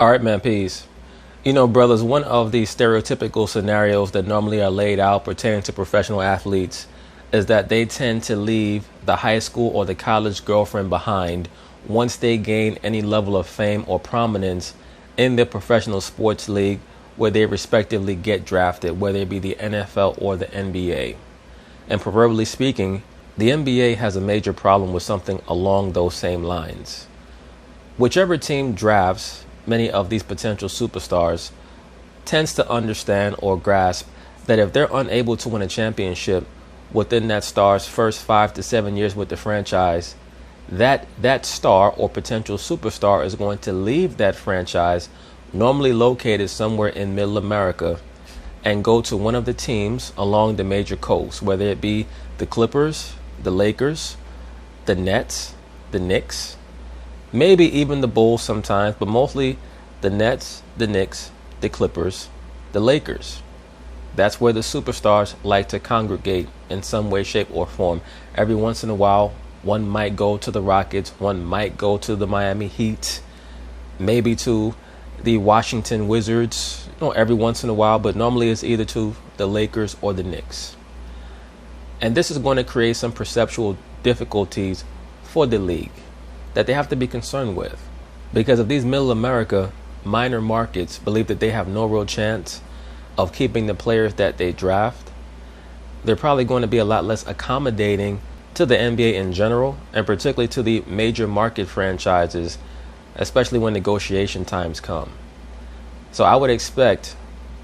All right, man, peace. You know, brothers, one of the stereotypical scenarios that normally are laid out pertaining to professional athletes is that they tend to leave the high school or the college girlfriend behind once they gain any level of fame or prominence in their professional sports league where they respectively get drafted, whether it be the NFL or the NBA. And proverbially speaking, the NBA has a major problem with something along those same lines. Whichever team drafts many of these potential superstars tends to understand or grasp that if they're unable to win a championship within that star's first 5 to 7 years with the franchise, that star or potential superstar is going to leave that franchise, normally located somewhere in middle America, and go to one of the teams along the major coast, whether it be the Clippers, the Lakers, the Nets, the Knicks, maybe even the Bulls sometimes, but mostly the Nets, the Knicks, the Clippers, the Lakers. That's where the superstars like to congregate in some way, shape, or form. Every once in a while, one might go to the Rockets, one might go to the Miami Heat, maybe to the Washington Wizards, every once in a while, but normally it's either to the Lakers or the Knicks. And this is going to create some perceptual difficulties for the league that they have to be concerned with. Because if these middle America minor markets believe that they have no real chance of keeping the players that they draft, they're probably going to be a lot less accommodating to the NBA in general, and particularly to the major market franchises, especially when negotiation times come. So I would expect,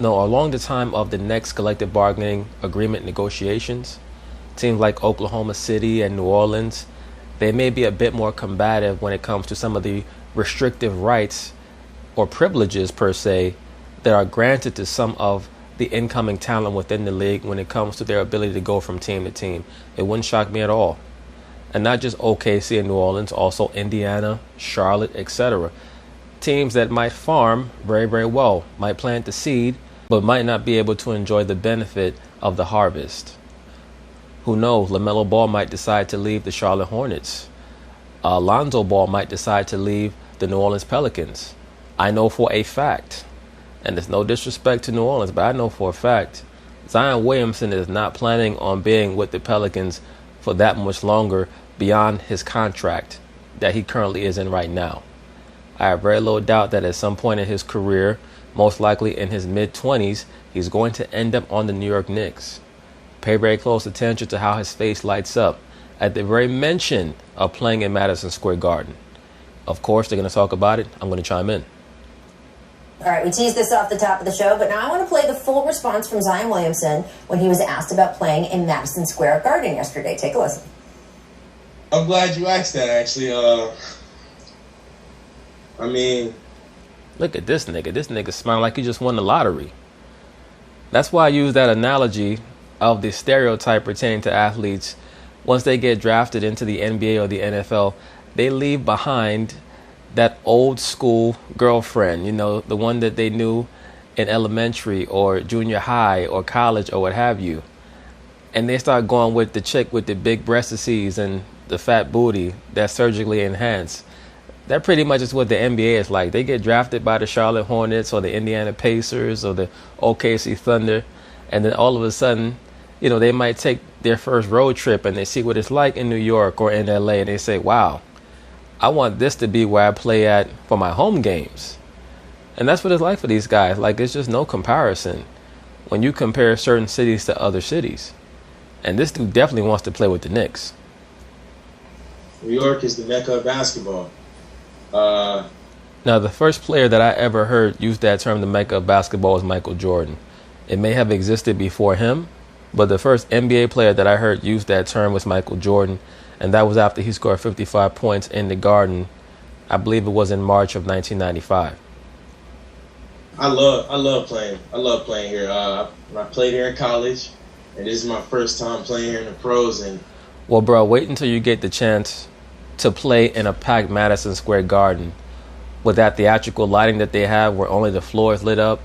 along the time of the next collective bargaining agreement negotiations, teams like Oklahoma City and New Orleans, they may be a bit more combative when it comes to some of the restrictive rights or privileges per se that are granted to some of the incoming talent within the league when it comes to their ability to go from team to team. It wouldn't shock me at all. And not just OKC and New Orleans, also Indiana, Charlotte, etc. Teams that might farm very, very well, might plant the seed, but might not be able to enjoy the benefit of the harvest. Who knows? LaMelo Ball might decide to leave the Charlotte Hornets. Lonzo Ball might decide to leave the New Orleans Pelicans. I know for a fact, and there's no disrespect to New Orleans, but I know for a fact, Zion Williamson is not planning on being with the Pelicans for that much longer beyond his contract that he currently is in right now. I have very little doubt that at some point in his career, most likely in his mid-20s, he's going to end up on the New York Knicks. Pay very close attention to how his face lights up at the very mention of playing in Madison Square Garden. Of course, they're going to talk about it. I'm going to chime in. All right, we teased this off the top of the show, but now I want to play the full response from Zion Williamson when he was asked about playing in Madison Square Garden yesterday. Take a listen. I'm glad you asked that, actually. Look at this nigga. This nigga smiling like he just won the lottery. That's why I use that analogy of the stereotype pertaining to athletes. Once they get drafted into the NBA or the NFL, they leave behind that old school girlfriend, the one that they knew in elementary or junior high or college or what have you. And they start going with the chick with the big breastises and the fat booty that's surgically enhanced. That pretty much is what the NBA is like. They get drafted by the Charlotte Hornets or the Indiana Pacers or the OKC Thunder. And then all of a sudden, they might take their first road trip and they see what it's like in New York or in LA. And they say, wow, I want this to be where I play at for my home games. And that's what it's like for these guys. Like, it's just no comparison when you compare certain cities to other cities. And this dude definitely wants to play with the Knicks. New York is the mecca of basketball. Now, the first player that I ever heard use that term, the mecca of basketball, was Michael Jordan. It may have existed before him, but the first NBA player that I heard use that term was Michael Jordan. And that was after he scored 55 points in the Garden. I believe it was in March of 1995. I love playing. I love playing here. I played here in college, and this is my first time playing here in the pros. And well, bro, wait until you get the chance to play in a packed Madison Square Garden with that theatrical lighting that they have, where only the floor is lit up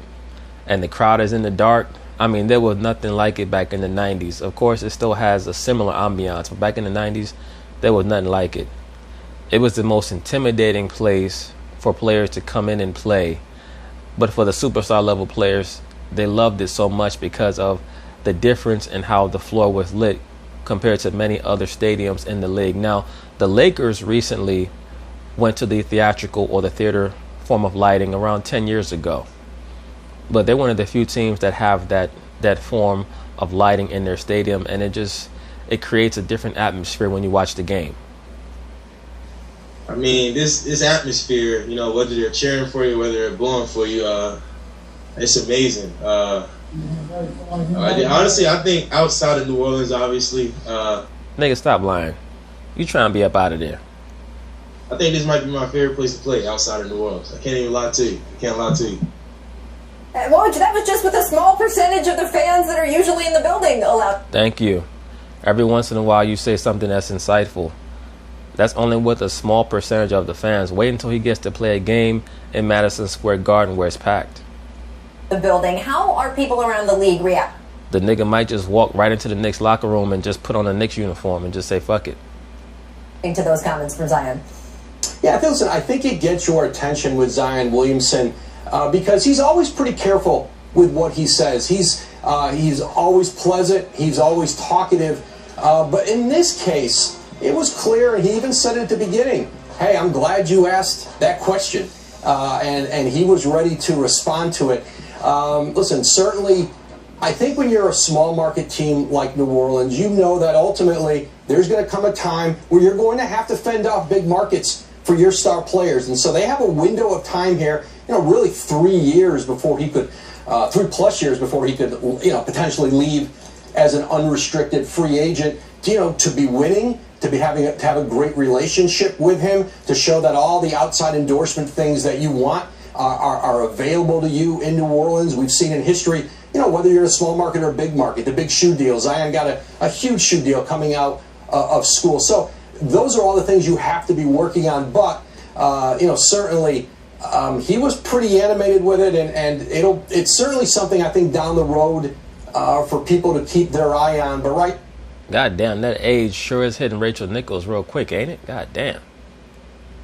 and the crowd is in the dark. I mean, there was nothing like it back in the 90s. Of course, it still has a similar ambiance, but back in the 90s, there was nothing like it. It was the most intimidating place for players to come in and play. But for the superstar level players, they loved it so much because of the difference in how the floor was lit compared to many other stadiums in the league. Now, the Lakers recently went to the theatrical or the theater form of lighting around 10 years ago. But they're one of the few teams that have that form of lighting in their stadium, and it creates a different atmosphere when you watch the game. I mean, this atmosphere, you know, whether they're cheering for you, whether they're booing for you, it's amazing. Honestly, I think outside of New Orleans, obviously. Nigga, stop lying. You trying to be up out of there. I think this might be my favorite place to play outside of New Orleans. I can't even lie to you. I can't lie to you. Woj, that was just with a small percentage of the fans that are usually in the building allowed. Thank you. Every once in a while you say something that's insightful. That's only with a small percentage of the fans. Wait until he gets to play a game in Madison Square Garden where it's packed. The building. How are people around the league react? The nigga might just walk right into the Knicks locker room and just put on a Knicks uniform and just say, fuck it. Into those comments from Zion. Yeah, listen, I think it gets your attention with Zion Williamson because he's always pretty careful with what he says. He's always pleasant. He's always talkative. But in this case, it was clear, and he even said it at the beginning, hey, I'm glad you asked that question. And he was ready to respond to it. Listen, certainly, I think when you're a small market team like New Orleans, you know that ultimately there's going to come a time where you're going to have to fend off big markets for your star players. And so they have a window of time here, you know, really 3 years before he could, 3+ years before he could, you know, potentially leave as an unrestricted free agent, you know, to be winning, to have a great relationship with him, to show that all the outside endorsement things that you want are available to you in New Orleans. We've seen in history, you know, whether you're in a small market or a big market, the big shoe deal. Zion got a huge shoe deal coming out of school. So those are all the things you have to be working on. But, you know, certainly he was pretty animated with it, and it's certainly something I think down the road for people to keep their eye on. But right. God damn, that age sure is hitting Rachel Nichols real quick, ain't it? God damn.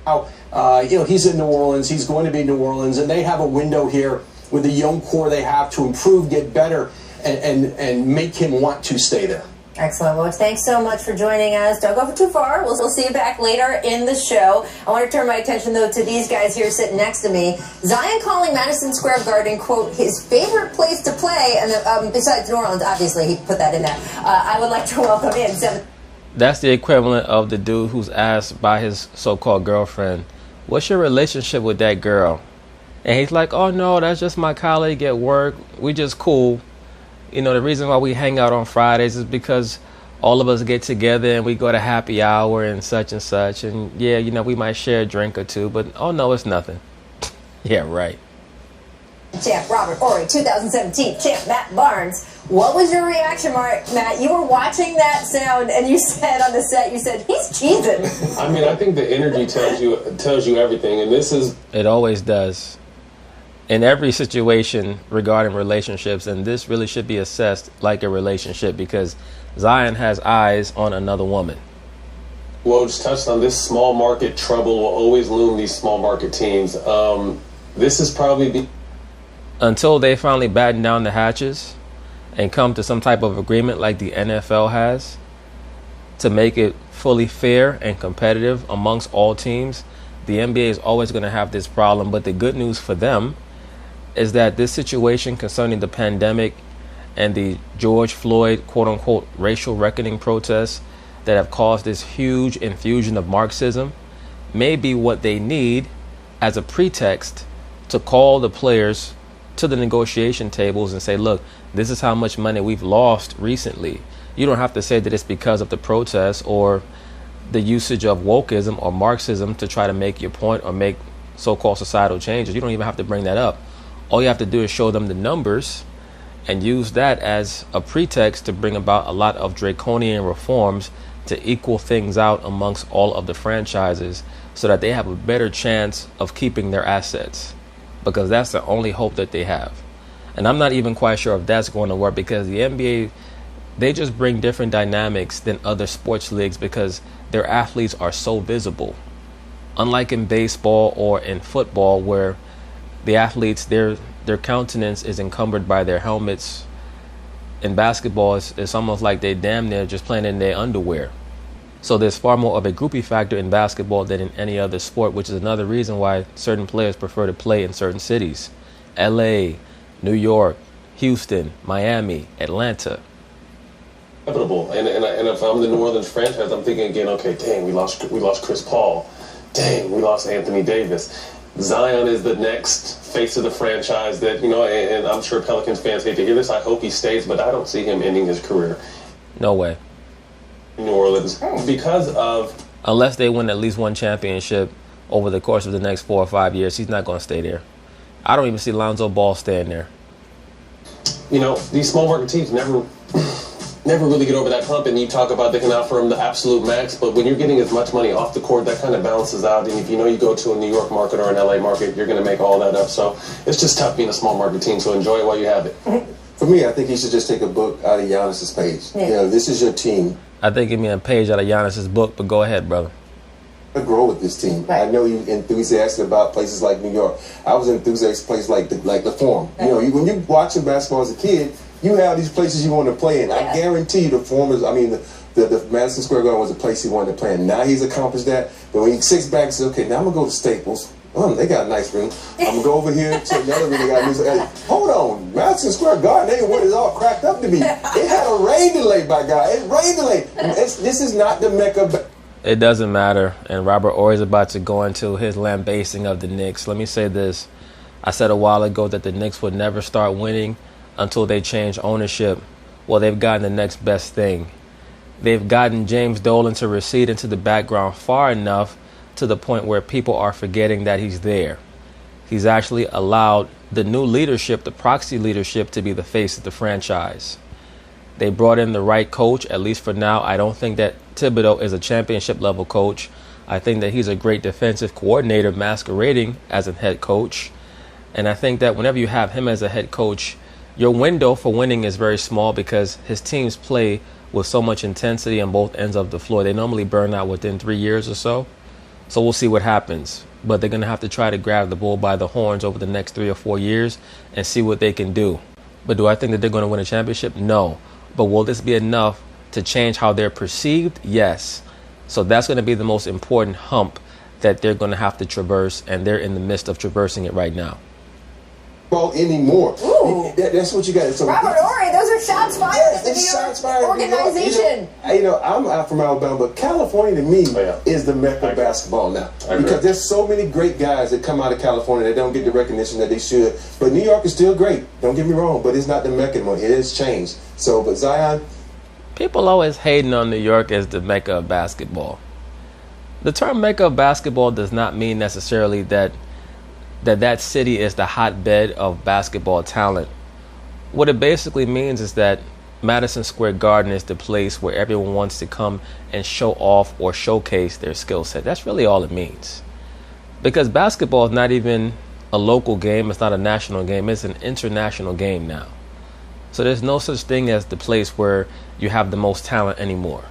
You know, he's in New Orleans. He's going to be in New Orleans, and they have a window here with the young core they have to improve, get better, and make him want to stay there. Excellent, Woj. Thanks so much for joining us. Don't go too far. We'll see you back later in the show. I want to turn my attention, though, to these guys here sitting next to me. Zion calling Madison Square Garden, quote, his favorite place to play, and besides New Orleans, obviously, he put that in there. I would like to welcome in That's the equivalent of the dude who's asked by his so-called girlfriend, what's your relationship with that girl? And he's like, oh, no, that's just my colleague at work. We just cool. You know, the reason why we hang out on Fridays is because all of us get together and we go to happy hour and such. And, yeah, you know, we might share a drink or two, but, oh, no, it's nothing. Yeah, right. Champ Robert Horry, 2017 champ Matt Barnes. What was your reaction, Matt? You were watching that sound, and you said on the set, you said, he's cheesing. I mean, I think the energy tells you everything, and this is... It always does. In every situation regarding relationships, and this really should be assessed like a relationship because Zion has eyes on another woman. Well, just touched on this small market trouble will always loom these small market teams. This is probably... Until they finally batten down the hatches and come to some type of agreement like the NFL has to make it fully fair and competitive amongst all teams, the NBA is always going to have this problem. But the good news for them is that this situation concerning the pandemic and the George Floyd, quote-unquote, racial reckoning protests that have caused this huge infusion of Marxism may be what they need as a pretext to call the players to the negotiation tables and say, look, this is how much money we've lost recently. You don't have to say that it's because of the protests or the usage of wokeism or Marxism to try to make your point or make so-called societal changes. You don't even have to bring that up. All you have to do is show them the numbers and use that as a pretext to bring about a lot of draconian reforms to equal things out amongst all of the franchises so that they have a better chance of keeping their assets, because that's the only hope that they have. And I'm not even quite sure if that's going to work, because the NBA, they just bring different dynamics than other sports leagues because their athletes are so visible. Unlike in baseball or in football, where the athletes, their countenance is encumbered by their helmets, in basketball, it's almost like they damn near just playing in their underwear. So there's far more of a groupie factor in basketball than in any other sport, which is another reason why certain players prefer to play in certain cities. LA, New York, Houston, Miami, Atlanta. Inevitable. And if I'm the New Orleans franchise, I'm thinking again, okay, dang, we lost Chris Paul. Dang, we lost Anthony Davis. Zion is the next face of the franchise that, and I'm sure Pelicans fans hate to hear this. I hope he stays, but I don't see him ending his career. No way. New Orleans because of... Unless they win at least one championship over the course of the next 4 or 5 years, he's not going to stay there. I don't even see Lonzo Ball staying there. These small market teams never really get over that hump, and you talk about they can offer him the absolute max, but when you're getting as much money off the court, that kind of balances out, and if you go to a New York market or an LA market, you're going to make all that up. So it's just tough being a small market team, so enjoy it while you have it. For me, I think he should just take a book out of Giannis's page. Yeah. This is your team. I think give me a page out of Giannis's book, but go ahead, brother. I grow with this team. Right. I know you enthusiastic about places like New York. I was enthusiastic places like the Forum. Right. When you're watching basketball as a kid, you have these places you want to play in. Yeah. I guarantee you the Forum is, the Madison Square Garden was a place he wanted to play in. Now he's accomplished that. But when he sits back and says, okay, now I'm going to go to Staples. They got a nice room. I'm going to go over here to another room. They got a new, hold on. Madison Square Garden ain't what it's all cracked up to be. It had a rain delay, by God. It rain delay. This is not the Mecca. It doesn't matter. And Robert Horry is about to go into his lambasting of the Knicks. Let me say this. I said a while ago that the Knicks would never start winning until they change ownership. Well, they've gotten the next best thing. They've gotten James Dolan to recede into the background far enough to the point where people are forgetting that he's there. He's actually allowed the new leadership, the proxy leadership, to be the face of the franchise. They brought in the right coach, at least for now. I don't think that Thibodeau is a championship level coach. I think that he's a great defensive coordinator masquerading as a head coach. And I think that whenever you have him as a head coach, your window for winning is very small because his teams play with so much intensity on both ends of the floor. They normally burn out within 3 years or so. So we'll see what happens. But they're going to have to try to grab the bull by the horns over the next 3 or 4 years and see what they can do. But do I think that they're going to win a championship? No. But will this be enough to change how they're perceived? Yes. So that's going to be the most important hump that they're going to have to traverse, and they're in the midst of traversing it right now. Ball anymore. Ooh. That's what you got. So Robert Horry, those are shots fired at the New York organization. I'm from Alabama, but California to me is the Mecca of basketball now. Because there's so many great guys that come out of California that don't get the recognition that they should. But New York is still great. Don't get me wrong, but it's not the Mecca anymore. It has changed. So, but Zion. People always hating on New York as the Mecca of basketball. The term Mecca of basketball does not mean necessarily that city is the hotbed of basketball talent. What it basically means is that Madison Square Garden is the place where everyone wants to come and show off or showcase their skill set. That's really all it means. Because basketball is not even a local game. It's not a national game. It's an international game now. So there's no such thing as the place where you have the most talent anymore.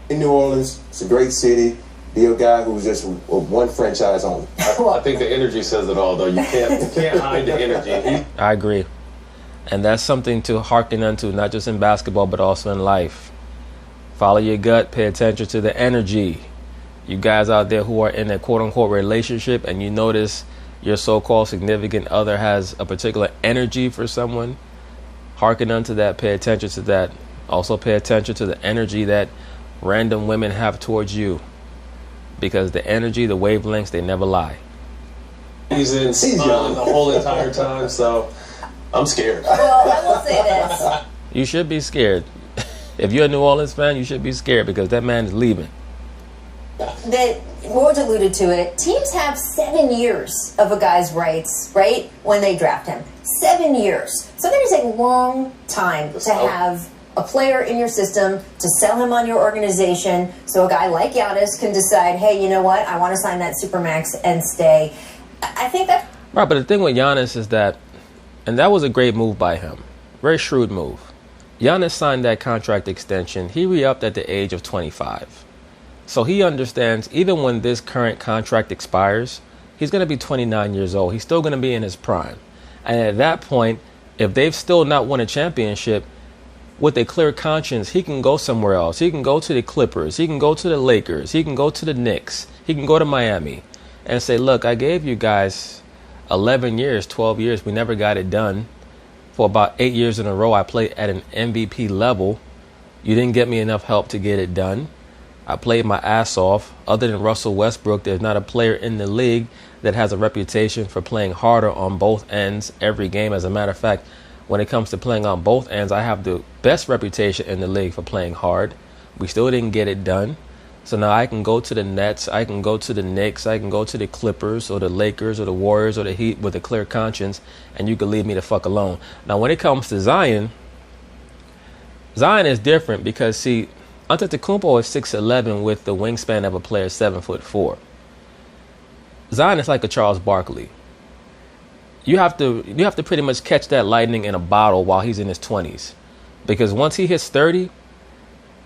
In New Orleans, it's a great city. Be a guy who's just one franchise only. I think the energy says it all, though. You can't hide the energy. I agree. And that's something to hearken unto, not just in basketball, but also in life. Follow your gut. Pay attention to the energy. You guys out there who are in a quote-unquote relationship and you notice your so-called significant other has a particular energy for someone, hearken unto that. Pay attention to that. Also pay attention to the energy that random women have towards you. Because the energy, the wavelengths, they never lie. He's in smiling the whole entire time, so I'm scared. Well, I will say this. You should be scared. If you're a New Orleans fan, you should be scared because that man is leaving. That Woj alluded to it. Teams have 7 years of a guy's rights, right, when they draft him. 7 years. So that is a long time to have a player in your system, to sell him on your organization, so a guy like Giannis can decide, hey, you know what, I want to sign that Supermax and stay. I think that... Right, but the thing with Giannis is that, and that was a great move by him, very shrewd move. Giannis signed that contract extension. He re-upped at the age of 25. So he understands even when this current contract expires, he's going to be 29 years old. He's still going to be in his prime. And at that point, if they've still not won a championship, with a clear conscience, he can go somewhere else. He can go to the Clippers. He can go to the Lakers. He can go to the Knicks. He can go to Miami and say, look, I gave you guys 11 years, 12 years. We never got it done. For about 8 years in a row, I played at an MVP level. You didn't get me enough help to get it done. I played my ass off. Other than Russell Westbrook, there's not a player in the league that has a reputation for playing harder on both ends every game. As a matter of fact, when it comes to playing on both ends, I have the best reputation in the league for playing hard. We still didn't get it done. So now I can go to the Nets, I can go to the Knicks, I can go to the Clippers or the Lakers or the Warriors or the Heat with a clear conscience, and you can leave me the fuck alone. Now when it comes to Zion, Zion is different because, see, Antetokounmpo is 6'11" with the wingspan of a player 7'4". Zion is like a Charles Barkley. You have to pretty much catch that lightning in a bottle while he's in his 20s. Because once he hits 30,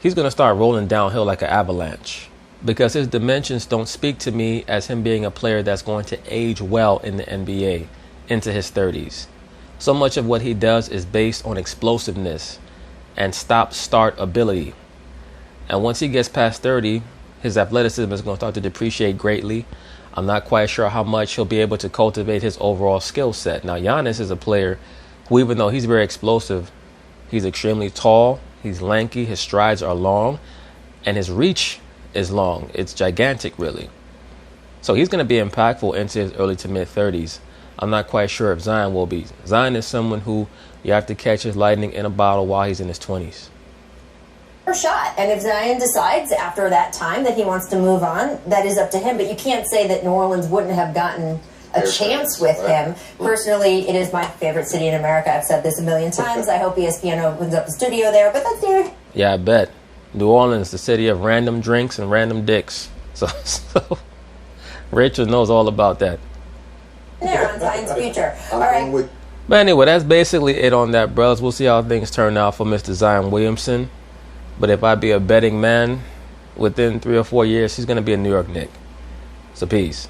he's going to start rolling downhill like an avalanche. Because his dimensions don't speak to me as him being a player that's going to age well in the NBA into his 30s. So much of what he does is based on explosiveness and stop-start ability. And once he gets past 30, his athleticism is going to start to depreciate greatly. I'm not quite sure how much he'll be able to cultivate his overall skill set. Now, Giannis is a player who, even though he's very explosive, he's extremely tall, he's lanky, his strides are long, and his reach is long. It's gigantic, really. So he's going to be impactful into his early to mid-30s. I'm not quite sure if Zion will be. Zion is someone who you have to catch his lightning in a bottle while he's in his 20s. Shot. And if Zion decides after that time that he wants to move on, that is up to him. But you can't say that New Orleans wouldn't have gotten a chance with him. Personally, it is my favorite city in America. I've said this a million times. I hope ESPN opens up a studio there, but that's there. Yeah, I bet. New Orleans, the city of random drinks and random dicks. So Rachel knows all about that. There on Zion's future. All right. But anyway, that's basically it on that, bros. We'll see how things turn out for Mr. Zion Williamson. But if I be a betting man, within 3 or 4 years, he's going to be a New York Knick. So peace.